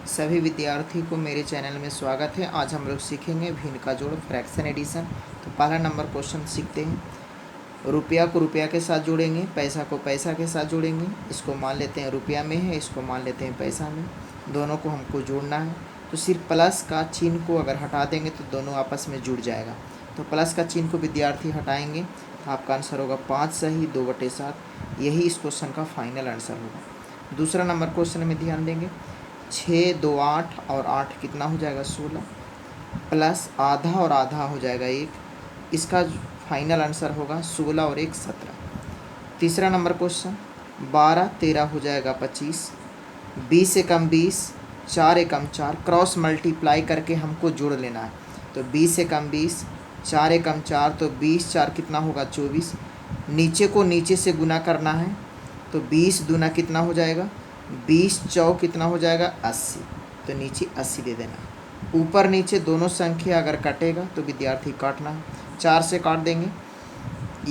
सभी विद्यार्थी को मेरे चैनल में स्वागत है। आज हम लोग सीखेंगे भिन्न का जोड़ फ्रैक्शन एडिशन। तो पहला नंबर क्वेश्चन सीखते हैं। रुपया को रुपया के साथ जोड़ेंगे, पैसा को पैसा के साथ जोड़ेंगे। इसको मान लेते हैं रुपया में है, इसको मान लेते हैं पैसा में। दोनों को हमको जोड़ना है, तो सिर्फ प्लस का चिन्ह को अगर हटा देंगे तो दोनों आपस में जुड़ जाएगा। तो प्लस का चिन्ह को विद्यार्थी हटाएंगे तो आपका आंसर होगा 5 सही 2/7। यही इस क्वेश्चन का फाइनल आंसर होगा। दूसरा नंबर क्वेश्चन में ध्यान देंगे। 6 2 8 और 8 कितना हो जाएगा 16, प्लस आधा और आधा हो जाएगा 1। इसका फाइनल आंसर होगा 16 और 1 17। तीसरा नंबर क्वेश्चन 12 13 हो जाएगा 25, 20 एकम 20, 4 एकम 4, क्रॉस मल्टीप्लाई करके हमको जोड़ लेना है। तो 20 एकम 20, 4 एकम 4, तो 20 4 कितना होगा 24। नीचे को नीचे से गुना करना है, तो 20 दूना कितना हो जाएगा 20 चौ कितना हो जाएगा 80। तो नीचे 80 दे देना। ऊपर नीचे दोनों संख्या अगर कटेगा तो विद्यार्थी काटना है। 4 से काट देंगे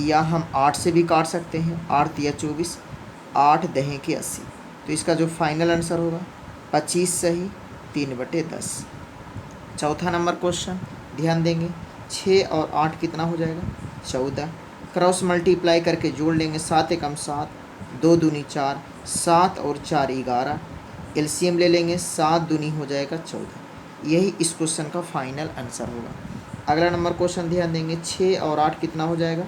या हम 8 से भी काट सकते हैं। 8 या 24, 8 दहें के 80। तो इसका जो फाइनल आंसर होगा 25 सही 3/10। चौथा नंबर क्वेश्चन ध्यान देंगे। 6 और 8 कितना हो जाएगा 14, क्रॉस मल्टीप्लाई करके जोड़ लेंगे। 7 एकम 7, 2 दूनी 4, 7 और 4 11। एलसीएम ले लेंगे, 7 दूनी हो जाएगा 14। यही इस क्वेश्चन का फाइनल आंसर होगा। अगला नंबर क्वेश्चन ध्यान देंगे। 6 और 8 कितना हो जाएगा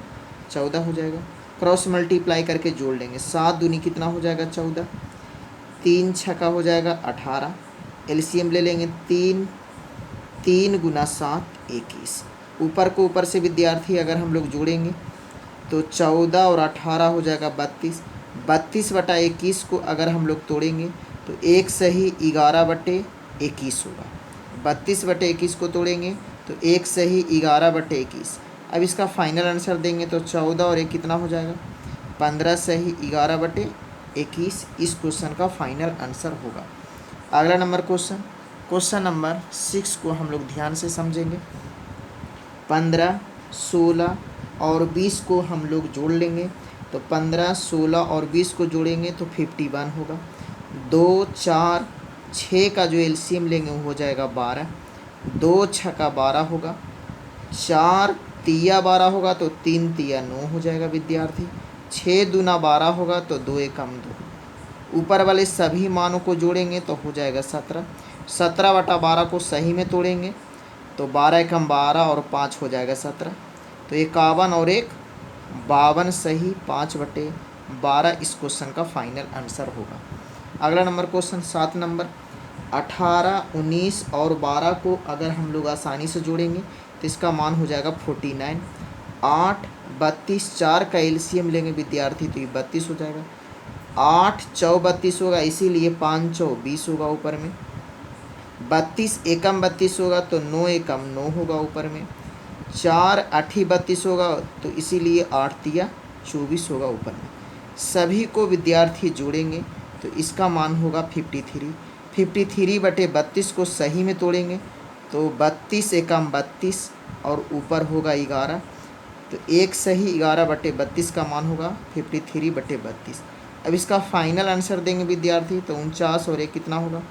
14 हो जाएगा। क्रॉस मल्टीप्लाई करके जोड़ लेंगे। 7 दूनी कितना हो जाएगा 14, 3 छक्का हो जाएगा 18। एलसीएम ले लेंगे, 3 गुना 7 21। ऊपर को ऊपर से विद्यार्थी अगर हम लोग जोड़ेंगे तो 14 और 18 हो जाएगा 32। 32/21 को अगर हम लोग तोड़ेंगे तो 1 सही 11/21 होगा। 32/21 को तोड़ेंगे तो 1 सही 11/21। अब इसका फाइनल आंसर देंगे तो 14 और 1 कितना हो जाएगा 15 सही 11/21। इस क्वेश्चन का फाइनल आंसर होगा। अगला नंबर क्वेश्चन नंबर 6 को हम लोग ध्यान से समझेंगे। 15 16 और 20 को हम लोग जोड़ लेंगे। तो 15 16 और 20 को जोड़ेंगे तो 51 होगा। 2 4 6 का जो एलसीएम लेंगे वो हो जाएगा 12। 2 छक्का 12 होगा। 4 तिया 12 होगा तो 3 तिया 9 हो जाएगा विद्यार्थी। 6 दूना 12 होगा तो 2 एकम 2। ऊपर वाले सभी मानों को जोड़ेंगे तो हो जाएगा 17। 17/12 को सही में तोड़ेंगे तो 12 एकम 12 और 5 हो जाएगा 17। तो 51 और 1 52 सही 5/12। इस क्वेश्चन का फाइनल आंसर होगा। अगला नंबर क्वेश्चन 7 नंबर। 18 19 और 12 को अगर हम लोग आसानी से जोड़ेंगे तो इसका मान हो जाएगा 49। 8 32, 4 का एलसीएम लेंगे विद्यार्थी तो ये 32 हो जाएगा। 8 चौ 32 होगा, इसीलिए 5 चौ 20 होगा ऊपर में। 32 एकम 32 होगा तो 9 एकम 9 होगा ऊपर में। 4 8 32 होगा तो इसीलिए 8 तिया 24 होगा ऊपर में। सभी को विद्यार्थी जोड़ेंगे तो इसका मान होगा 53। 53/32 को सही में तोड़ेंगे तो 32 एकम 32 और ऊपर होगा 11। तो 1 सही 11/32 का मान होगा 53/32। अब इसका फाइनल आंसर देंगे विद्यार्थी तो 49 और 1 कितना होगा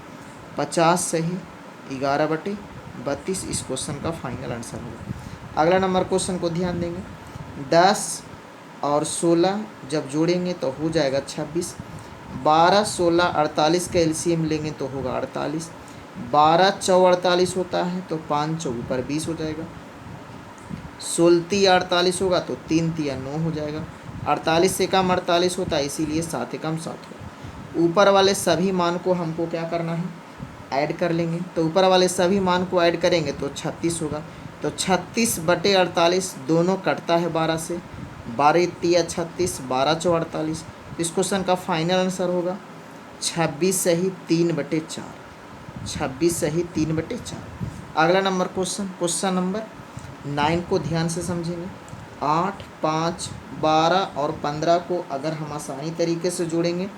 50 सही 11/32। इस क्वेश्चन का फाइनल आंसर होगा। अगला नंबर क्वेश्चन को ध्यान देंगे। 10 और 16 जब जोड़ेंगे तो हो जाएगा 26। 12 16 48 का एलसीएम लेंगे तो होगा 48। 12 चौ 48 होता है तो 5 चौ ऊपर 20 हो जाएगा। 16 तिया 48 होगा तो 3 तिया 9 हो जाएगा। 48 से कम 48 होता है, इसीलिए 7 एकम 7 होगा। ऊपर वाले सभी मान को हमको क्या करना है ऐड कर लेंगे। तो ऊपर वाले सभी मान को ऐड करेंगे तो 36 होगा। तो 36/48 दोनों कटता है 12 से। 12 तिया 36, 12 चौ 48। इस क्वेश्चन का फाइनल आंसर होगा 26 सही 3/4। 26 सही 3/4। अगला नंबर क्वेश्चन नंबर 9 को ध्यान से समझेंगे। 8 5 12 और 15 को अगर हम आसानी तरीके से जोड़ेंगे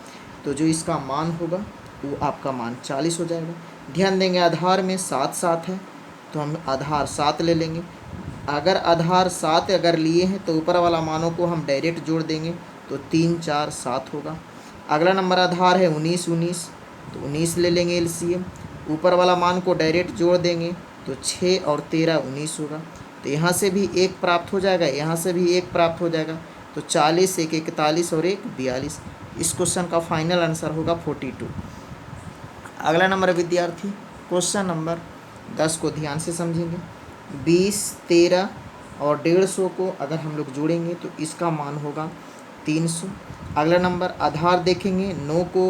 तो जो इसका मान होगा वो आपका मान 40 हो जाएगा। ध्यान देंगे आधार में 7 7 है तो हम आधार 7 ले लेंगे। अगर आधार 7 अगर लिए हैं तो ऊपर वाला मानों को हम डायरेक्ट जोड़ देंगे तो 3 4 7 होगा। अगला नंबर आधार है 19 19 तो 19 ले लेंगे एलसीएम। ऊपर वाला मान को डायरेक्ट जोड़ देंगे तो 6 और 13 19 होगा। तो यहाँ से भी 1 प्राप्त हो जाएगा, यहाँ से भी 1 प्राप्त हो जाएगा। तो 40 1 41 और 1 42। इस क्वेश्चन का फाइनल आंसर होगा 42। अगला नंबर विद्यार्थी क्वेश्चन नंबर 10 को ध्यान से समझेंगे। 20 13 और 150 को अगर हम लोग जोड़ेंगे तो इसका मान होगा 300। अगला नंबर आधार देखेंगे। 9 को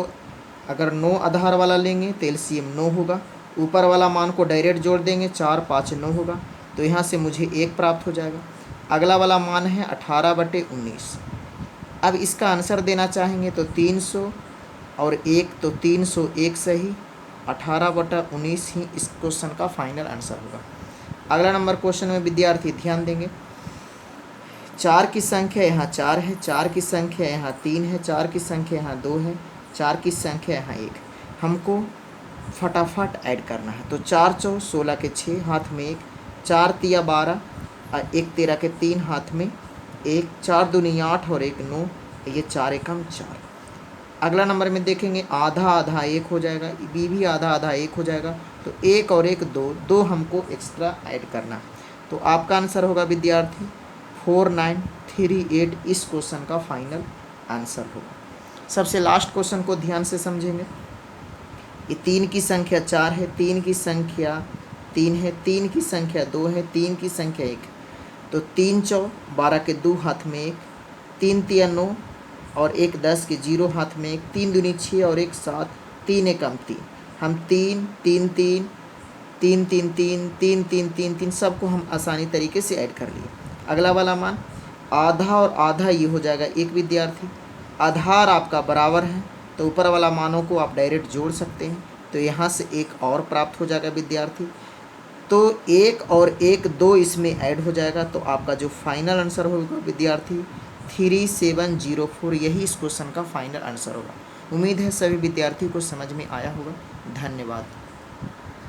अगर 9 आधार वाला लेंगे तो एलसीएम 9 होगा। ऊपर वाला मान को डायरेक्ट जोड़ देंगे 4 5 9 होगा। तो यहाँ से मुझे 1 प्राप्त हो जाएगा। अगला वाला मान है 18/19। अब इसका आंसर देना चाहेंगे तो 300 और 1 तो 301 सही, 18/19 ही इस क्वेश्चन का फाइनल आंसर होगा। अगला नंबर क्वेश्चन में विद्यार्थी ध्यान देंगे। 4 की संख्या यहाँ 4 है, 4 की संख्या यहाँ 3 है, 4 की संख्या यहाँ 2 है, 4 की संख्या यहाँ 1। हमको फटाफट ऐड करना है। तो 4 चौ 16 के 6 हाथ में 1, 4 तिया 12 और 1 13 के 3 हाथ में 1, 4 दूनी 8 और 1 9, ये 4 एकम 4। अगला नंबर में देखेंगे आधा आधा 1 हो जाएगा, बी भी आधा आधा 1 हो जाएगा। तो 1 और 1 2, 2 हमको एक्स्ट्रा ऐड करना है। तो आपका आंसर होगा विद्यार्थी 4938 इस क्वेश्चन का फाइनल आंसर होगा। सबसे लास्ट क्वेश्चन को ध्यान से समझेंगे। ये 3 की संख्या 4 है, 3 की संख्या 3 है, 3 की संख्या 2 है, 3 की संख्या 1। तो 3 चौ 12 के 2 हाथ में 1, 3 तिया 9 और 1 10 के 0 हाथ में 1, 3 दूनी 6 और 1 7, 3 एकम 3। हम 3 3 3 3 3 3 3 3 3 3 सबको हम आसानी तरीके से ऐड कर लिए। अगला वाला मान आधा और आधा ये हो जाएगा 1 विद्यार्थी। आधार आपका बराबर है तो ऊपर वाला मानों को आप डायरेक्ट जोड़ सकते हैं। तो यहाँ से 1 और प्राप्त हो जाएगा विद्यार्थी। तो 1 और 1 2 इसमें ऐड हो जाएगा। तो आपका जो फाइनल आंसर होगा विद्यार्थी 3704, यही इस क्वेश्चन का फाइनल आंसर होगा। उम्मीद है सभी विद्यार्थी को समझ में आया होगा। धन्यवाद।